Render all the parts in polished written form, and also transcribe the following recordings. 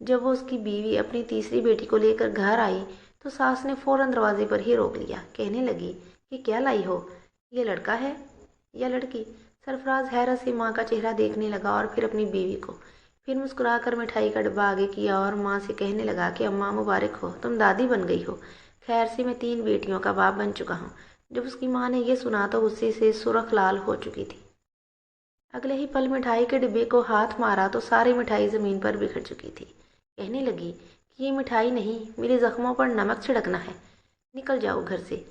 جب وہ اس کی بیوی اپنی تیسری بیٹی کو لے کر گھر آئی تو ساس نے فوراً دروازے پر ہی روک لیا، کہنے لگی کہ کیا لائی ہو، یہ لڑکا ہے یا لڑکی؟ سرفراز حیرت سے ماں کا چہرہ دیکھنے لگا اور پھر اپنی بیوی کو، پھر مسکرا کر مٹھائی کا ڈبہ آگے کیا اور ماں سے کہنے لگا کہ اماں مبارک ہو، تم دادی بن گئی ہو، خیر سے میں 3 بیٹیوں کا باپ بن چکا ہوں۔ جب اس کی ماں نے یہ سنا تو غصے سے سرخ لال ہو چکی تھی۔ اگلے ہی پل مٹھائی کے ڈبے کو ہاتھ مارا تو ساری مٹھائی زمین پر بکھر چکی تھی۔ کہنے لگی کہ یہ مٹھائی نہیں، میرے زخموں پر نمک چھڑکنا ہے، نکل جاؤ گھر سے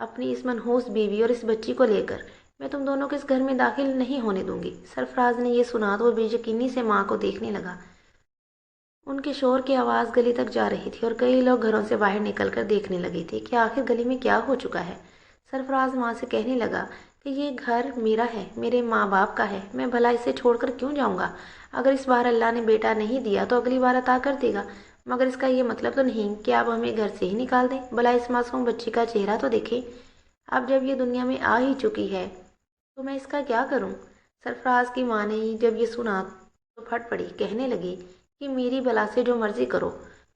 اپنی اس منحوس بیوی اور اس بچی کو لے کر، میں تم دونوں کو اس گھر میں داخل نہیں ہونے دوں گی۔ سرفراز نے یہ سنا تو وہ بے یقینی سے ماں کو دیکھنے لگا۔ ان کے شور کی آواز گلی تک جا رہی تھی اور کئی لوگ گھروں سے باہر نکل کر دیکھنے لگے تھے کہ آخر گلی میں کیا ہو چکا ہے۔ سرفراز ماں سے کہنے لگا کہ یہ گھر میرا ہے، میرے ماں باپ کا ہے، میں بھلا اسے چھوڑ کر کیوں جاؤں گا؟ اگر اس بار اللہ نے بیٹا نہیں دیا تو اگلی بار عطا کر دے گا، مگر اس کا یہ مطلب تو نہیں کہ آپ ہمیں گھر سے ہی نکال دیں۔ بھلا اس معصوم بچی کا چہرہ تو دیکھیں، اب جب یہ دنیا میں آ ہی چکی ہے تو میں اس کا کیا کروں؟ سرفراز کی ماں نے جب یہ سنا تو پھٹ پڑی، کہنے لگی کہ میری بلا سے جو مرضی کرو،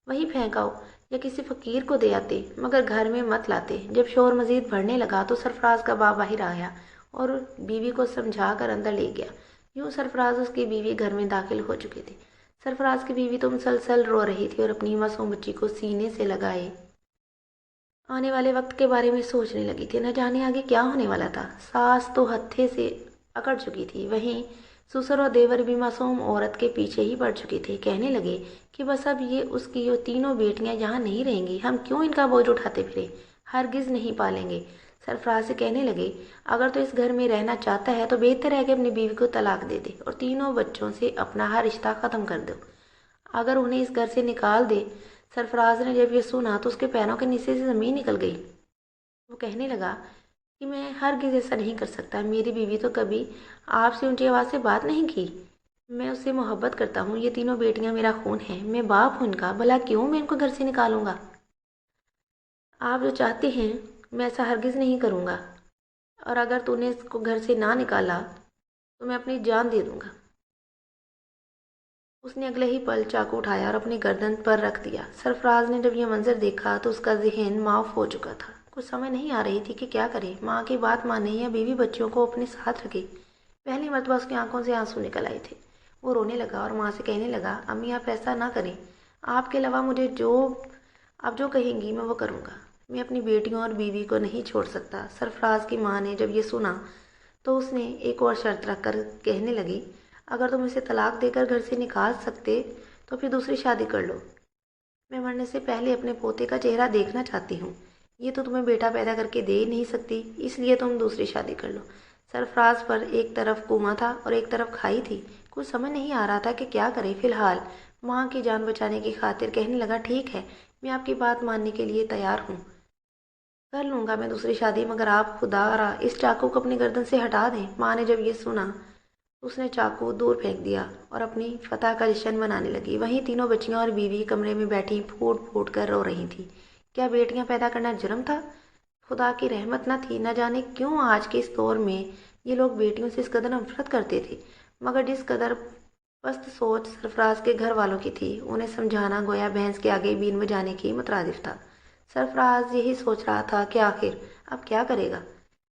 وہی پھینکاؤ یا کسی فقیر کو دے آتے، مگر گھر میں مت لاتے۔ جب شور مزید بڑھنے لگا تو سرفراز کا باپ باہر آیا اور بیوی کو سمجھا کر اندر لے گیا۔ یوں سرفراز اس کی بیوی گھر میں داخل ہو چکی تھی۔ سرفراز کی بیوی تو مسلسل رو رہی تھی اور اپنی معصوم بچی کو سینے سے لگائے آنے والے وقت کے بارے میں سوچنے لگی تھی، نہ جانے آگے کیا ہونے والا تھا۔ ساس تو ہتھے سے اکڑ چکی تھی، وہیں سسر اور دیور بھی معصوم عورت کے پیچھے ہی پڑ چکے تھے۔ کہنے لگے کہ بس اب یہ اس کی تینوں بیٹیاں یہاں نہیں رہیں گی، ہم کیوں ان کا بوجھ اٹھاتے پھریں، ہرگز نہیں پالیں گے۔ سرفراز سے کہنے لگے اگر تو اس گھر میں رہنا چاہتا ہے تو بہتر ہے کہ اپنی بیوی کو طلاق دے دے اور تینوں بچوں سے اپنا ہر رشتہ ختم کر دو، اگر انہیں اس گھر سے نکال دے۔ سرفراز نے جب یہ سنا تو اس کے پیروں کے نیچے سے زمین نکل گئی۔ وہ کہنے لگا کہ میں ہرگز ایسا نہیں کر سکتا، میری بیوی تو کبھی آپ سے اونچی آواز سے بات نہیں کی، میں اس سے محبت کرتا ہوں، یہ تینوں بیٹیاں میرا خون ہیں، میں باپ ہوں ان کا، بھلا کیوں میں ان کو گھر سے نکالوں گا؟ آپ جو چاہتے ہیں میں ایسا ہرگز نہیں کروں گا، اور اگر تو نے اس کو گھر سے نہ نکالا تو میں اپنی جان دے دوں گا۔ اس نے اگلے ہی پل چاقو اٹھایا اور اپنی گردن پر رکھ دیا۔ سرفراز نے جب یہ منظر دیکھا تو اس کا ذہن معاف ہو چکا تھا، کچھ سمجھ نہیں آ رہی تھی کہ کیا کرے، ماں کی بات مانے یا بیوی بچوں کو اپنے ساتھ رکھے۔ پہلی مرتبہ اس کی آنکھوں سے آنسو نکل آئے تھے۔ وہ رونے لگا اور ماں سے کہنے لگا امی آپ ایسا نہ کریں، آپ کے علاوہ مجھے آپ جو کہیں گی میں وہ کروں گا، میں اپنی بیٹیوں اور بیوی کو نہیں چھوڑ سکتا۔ سرفراز کی ماں نے جب یہ سنا تو اس نے ایک اور شرط رکھ کر کہنے لگی اگر تم اسے طلاق دے کر گھر سے نکال سکتے تو پھر دوسری شادی کر لو، میں مرنے سے پہلے اپنے پوتے کا چہرہ دیکھنا چاہتی ہوں، یہ تو تمہیں بیٹا پیدا کر کے دے ہی نہیں سکتی، اس لیے تم دوسری شادی کر لو۔ سرفراز پر ایک طرف کنواں تھا اور ایک طرف کھائی تھی، کچھ سمجھ نہیں آ رہا تھا کہ کیا کرے۔ فی الحال ماں کی جان بچانے کی خاطر کہنے لگا ٹھیک ہے، میں آپ کی بات ماننے کے لیے تیار ہوں، کر لوں گا میں دوسری شادی، مگر آپ خدا را اس چاقو کو اپنی گردن سے ہٹا دیں۔ ماں نے جب یہ سنا اس نے چاقو دور پھینک دیا اور اپنی فتح کا جشن منانے لگی۔ وہیں تینوں بچیاں اور بیوی کمرے میں بیٹھی پھوٹ پھوٹ کر رو رہی تھیں۔ کیا بیٹیاں پیدا کرنا جرم تھا؟ خدا کی رحمت نہ تھی؟ نہ جانے کیوں آج کے اس دور میں یہ لوگ بیٹیوں سے اس قدر نفرت کرتے تھے، مگر جس قدر پست سوچ سرفراز کے گھر والوں کی تھی، انہیں سمجھانا گویا بھینس کے آگے بین بجانے کی مترادف تھا۔ سرفراز یہی سوچ رہا تھا کہ آخر اب کیا کرے گا۔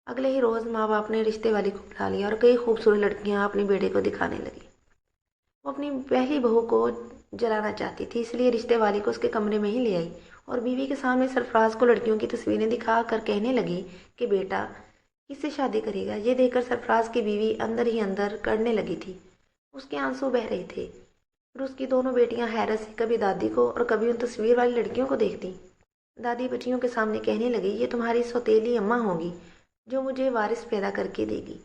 اگلے ہی روز ماں باپ نے رشتے والی کو بلا لیا اور کئی خوبصورت لڑکیاں اپنے بیٹے کو دکھانے لگی۔ وہ اپنی پہلی بہو کو جلانا چاہتی تھی، اس لیے رشتے والی کو اس کے کمرے میں ہی لے آئی اور بیوی کے سامنے سرفراز کو لڑکیوں کی تصویریں دکھا کر کہنے لگی کہ بیٹا کس سے شادی کرے گا؟ یہ دیکھ کر سرفراز کی بیوی اندر ہی اندر کڑنے لگی تھی، اس کے آنسو بہہ رہے تھے، پھر اس کی دونوں بیٹیاں حیرت سے کبھی دادی کو اور کبھی ان تصویر والی لڑکیوں کو دیکھتی۔ دادی بچیوں کے سامنے کہنے لگی یہ تمہاری سوتیلی اماں ہوگی جو مجھے وارث پیدا کر کے دے گی،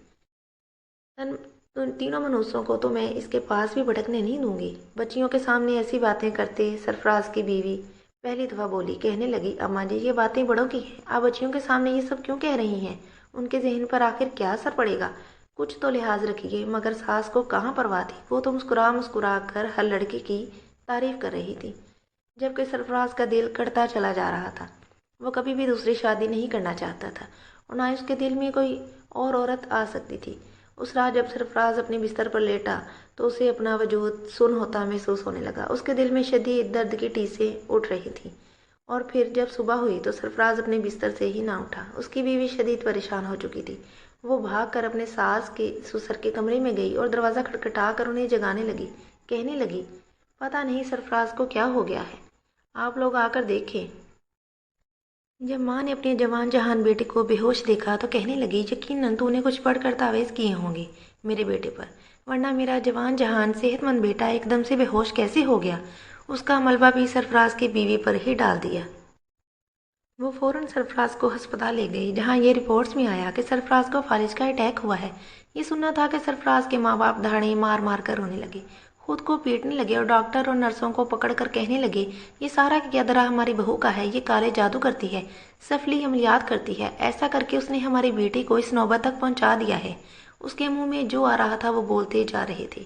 تینوں منوسوں کو تو میں اس کے پاس بھی بھٹکنے نہیں دوں گی۔ بچیوں کے سامنے ایسی باتیں کرتے سرفراز کی بیوی پہلی دفعہ بولی، کہنے لگی اماں جی یہ باتیں بڑوں کی ہیں، آپ بچیوں کے سامنے یہ سب کیوں کہہ رہی ہیں؟ ان کے ذہن پر آخر کیا اثر پڑے گا؟ کچھ تو لحاظ رکھیے۔ مگر ساس کو کہاں پرواہ تھی، وہ تو مسکرا مسکرا کر ہر لڑکی کی تعریف کر رہی تھی، جبکہ سرفراز کا دل کٹتا چلا جا رہا تھا۔ وہ کبھی بھی دوسری شادی نہیں کرنا چاہتا تھا اور نہ اس کے دل میں کوئی اور عورت آ سکتی تھی۔ اس رات جب سرفراز اپنے بستر پر لیٹا تو اسے اپنا وجود سن ہوتا محسوس ہونے لگا۔ اس کے دل میں شدید درد کی ٹیسیں اٹھ رہی تھیں، اور پھر جب صبح ہوئی تو سرفراز اپنے بستر سے ہی نہ اٹھا۔ اس کی بیوی شدید پریشان ہو چکی تھی۔ وہ بھاگ کر اپنے ساس کے سسر کے کمرے میں گئی اور دروازہ کھٹکھٹا کر انہیں جگانے لگی۔ کہنے لگی، پتہ نہیں سرفراز کو کیا ہو گیا ہے، آپ لوگ آ کر دیکھیں۔ جب ماں نے اپنے جوان جہان بیٹے کو بے ہوش دیکھا تو کہنے لگی، یقیناً تو نے کچھ پڑھ کر تعویذ کیے ہوں گے میرے بیٹے پر، ورنہ میرا جوان جہان صحت مند بیٹا ایک دم سے بے ہوش کیسے ہو گیا؟ اس کا ملبہ بھی سرفراز کی بیوی پر ہی ڈال دیا۔ وہ فوراً سرفراز کو ہسپتال لے گئی، جہاں یہ رپورٹس میں آیا کہ سرفراز کو فالج کا اٹیک ہوا ہے۔ یہ سننا تھا کہ سرفراز کے ماں باپ دھاڑیں مار مار کر رونے لگے، خود کو پیٹنے لگے اور ڈاکٹر اور نرسوں کو پکڑ کر کہنے لگے، یہ سارا قیادرہ ہماری بہو کا ہے، یہ کالے جادو کرتی ہے، سفلی عملیات کرتی ہے، ایسا کر کے اس نے ہماری بیٹی کو اس نوبت تک پہنچا دیا ہے۔ اس کے منہ میں جو آ رہا تھا وہ بولتے جا رہے تھے،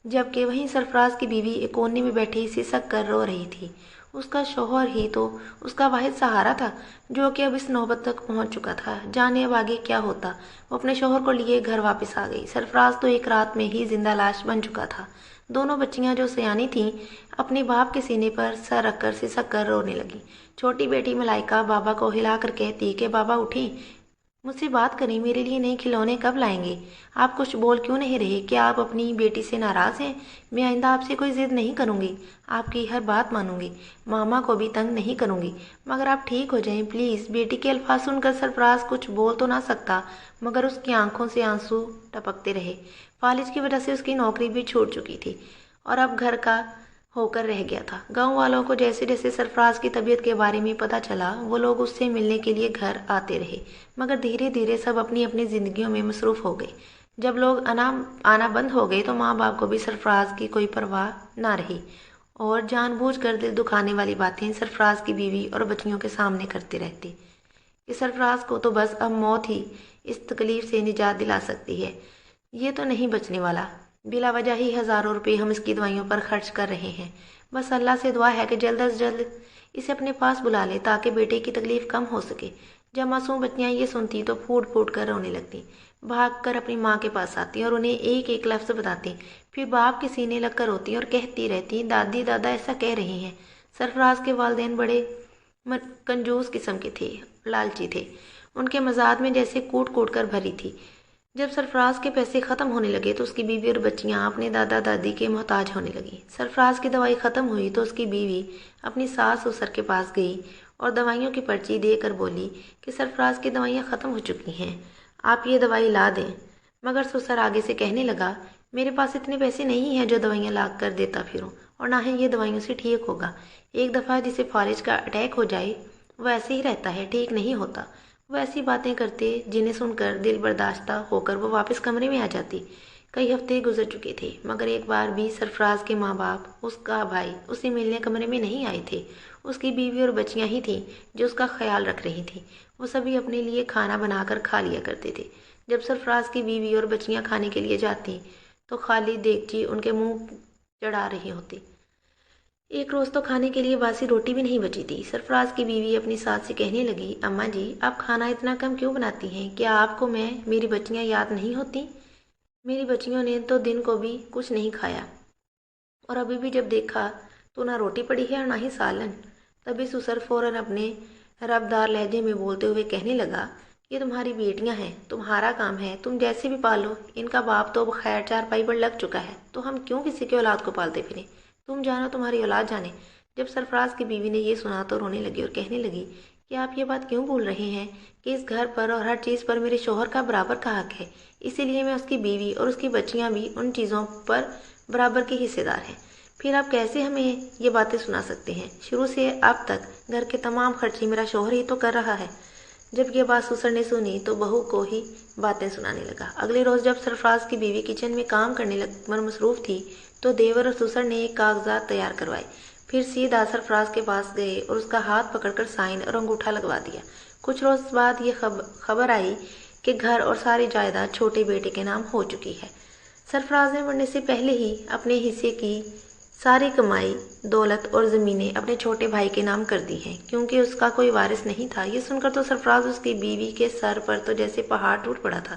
جبکہ وہیں سرفراز کی بیوی ایک کونے میں بیٹھی سسک کر رو رہی تھی۔ اس کا شوہر ہی تو اس کا واحد سہارا تھا، جو کہ اب اس نوبت تک پہنچ چکا تھا۔ جانے اب آگے کیا ہوتا۔ وہ اپنے شوہر کو لیے گھر واپس آ گئی۔ سرفراز تو ایک رات میں ہی زندہ لاش بن چکا تھا۔ دونوں بچیاں جو سیانی تھیں اپنے باپ کے سینے پر سر رکھ کر سسک کر رونے لگیں۔ چھوٹی بیٹی ملائکہ بابا کو ہلا کر کہتی کہ بابا اٹھیں، مجھ سے بات کریں، میرے لیے نئے کھلونے کب لائیں گے؟ آپ کچھ بول کیوں نہیں رہے؟ کیا آپ اپنی بیٹی سے ناراض ہیں؟ میں آئندہ آپ سے کوئی ضد نہیں کروں گی، آپ کی ہر بات مانوں گی، ماما کو بھی تنگ نہیں کروں گی، مگر آپ ٹھیک ہو جائیں پلیز۔ بیٹی کے الفاظ سن کر سرفراز کچھ بول تو نہ سکتا، مگر اس کی آنکھوں سے آنسو ٹپکتے رہے۔ فالج کی وجہ سے اس کی نوکری بھی چھوٹ چکی تھی اور اب گھر کا ہو کر رہ گیا تھا۔ گاؤں والوں کو جیسے جیسے سرفراز کی طبیعت کے بارے میں پتہ چلا، وہ لوگ اس سے ملنے کے لیے گھر آتے رہے، مگر دھیرے دھیرے سب اپنی اپنی زندگیوں میں مصروف ہو گئے۔ جب لوگ آنا بند ہو گئے تو ماں باپ کو بھی سرفراز کی کوئی پرواہ نہ رہی، اور جان بوجھ کر دل دکھانے والی باتیں سرفراز کی بیوی اور بچیوں کے سامنے کرتے رہتے کہ سرفراز کو تو بس اب موت ہی اس تکلیف سے نجات دلا سکتی ہے، یہ تو نہیں بچنے والا، بلا وجہ ہی ہزاروں روپے ہم اس کی دوائیوں پر خرچ کر رہے ہیں، بس اللہ سے دعا ہے کہ جلد از جلد اسے اپنے پاس بلا لے تاکہ بیٹے کی تکلیف کم ہو سکے۔ جب معصوم بچیاں یہ سنتی تو پھوٹ پھوٹ کر رونے لگتی، بھاگ کر اپنی ماں کے پاس آتی اور انہیں ایک ایک لفظ بتاتی، پھر باپ کے سینے لگ کر روتی اور کہتی رہتی، دادی دادا ایسا کہہ رہے ہیں۔ سرفراز کے والدین بڑے کنجوس قسم کے تھے، لالچی تھے، ان کے مزاد میں جیسے کوٹ کوٹ کر بھری تھی۔ جب سرفراز کے پیسے ختم ہونے لگے تو اس کی بیوی اور بچیاں اپنے دادا دادی کے محتاج ہونے لگیں۔ سرفراز کی دوائی ختم ہوئی تو اس کی بیوی اپنی ساس سسر کے پاس گئی اور دوائیوں کی پرچی دے کر بولی کہ سرفراز کی دوائیاں ختم ہو چکی ہیں، آپ یہ دوائی لا دیں۔ مگر سسر آگے سے کہنے لگا، میرے پاس اتنے پیسے نہیں ہیں جو دوائیاں لا کر دیتا پھروں، اور نہ ہی یہ دوائیوں سے ٹھیک ہوگا۔ ایک دفعہ جسے فالج کا اٹیک ہو جائے وہ ایسے ہی رہتا ہے، ٹھیک نہیں ہوتا۔ وہ ایسی باتیں کرتے جنہیں سن کر دل برداشتہ ہو کر وہ واپس کمرے میں آ جاتی۔ کئی ہفتے گزر چکے تھے مگر ایک بار بھی سرفراز کے ماں باپ، اس کا بھائی اسے ملنے کمرے میں نہیں آئے تھے۔ اس کی بیوی اور بچیاں ہی تھیں جو اس کا خیال رکھ رہی تھیں۔ وہ سبھی اپنے لیے کھانا بنا کر کھا لیا کرتے تھے۔ جب سرفراز کی بیوی اور بچیاں کھانے کے لیے جاتی تو خالی دیگچی ان کے منہ چڑھا رہی ہوتی۔ ایک روز تو کھانے کے لیے باسی روٹی بھی نہیں بچی تھی۔ سرفراز کی بیوی اپنی ساس سے کہنے لگی، اماں جی آپ کھانا اتنا کم کیوں بناتی ہیں؟ کیا آپ کو میری بچیاں یاد نہیں ہوتی؟ میری بچیوں نے تو دن کو بھی کچھ نہیں کھایا، اور ابھی بھی جب دیکھا تو نہ روٹی پڑی ہے اور نہ ہی سالن۔ تبھی سسر فوراً اپنے ربدار لہجے میں بولتے ہوئے کہنے لگا، یہ تمہاری بیٹیاں ہیں، تمہارا کام ہے، تم جیسے بھی پالو، ان کا باپ تو خیر چارپائی پر لگ چکا ہے، تو ہم کیوں کسی کی اولاد کو پالتے پھریں؟ تم جانو تمہاری اولاد جانے۔ جب سرفراز کی بیوی نے یہ سنا تو رونے لگی اور کہنے لگی کہ آپ یہ بات کیوں بول رہے ہیں کہ اس گھر پر اور ہر چیز پر میرے شوہر کا برابر کا حق ہے، اسی لیے میں اس کی بیوی اور اس کی بچیاں بھی ان چیزوں پر برابر کی حصے دار ہیں۔ پھر آپ کیسے ہمیں یہ باتیں سنا سکتے ہیں؟ شروع سے اب تک گھر کے تمام خرچے میرا شوہر ہی تو کر رہا ہے۔ جب یہ بات سسر نے سنی تو بہو کو ہی باتیں سنانے لگا۔ اگلے روز جب سرفراز کی بیوی کچن میں کام کرنے پر مصروف تھی تو دیور اور سسر نے ایک کاغذات تیار کروائے، پھر سیدھا سرفراز کے پاس گئے اور اس کا ہاتھ پکڑ کر سائن اور انگوٹھا لگوا دیا۔ کچھ روز بعد یہ خبر آئی کہ گھر اور ساری جائیداد چھوٹے بیٹے کے نام ہو چکی ہے۔ سرفراز نے مرنے سے پہلے ہی اپنے حصے کی ساری کمائی، دولت اور زمینیں اپنے چھوٹے بھائی کے نام کر دی ہیں، کیونکہ اس کا کوئی وارث نہیں تھا۔ یہ سن کر تو سرفراز اس کی بیوی کے سر پر تو جیسے پہاڑ ٹوٹ پڑا تھا۔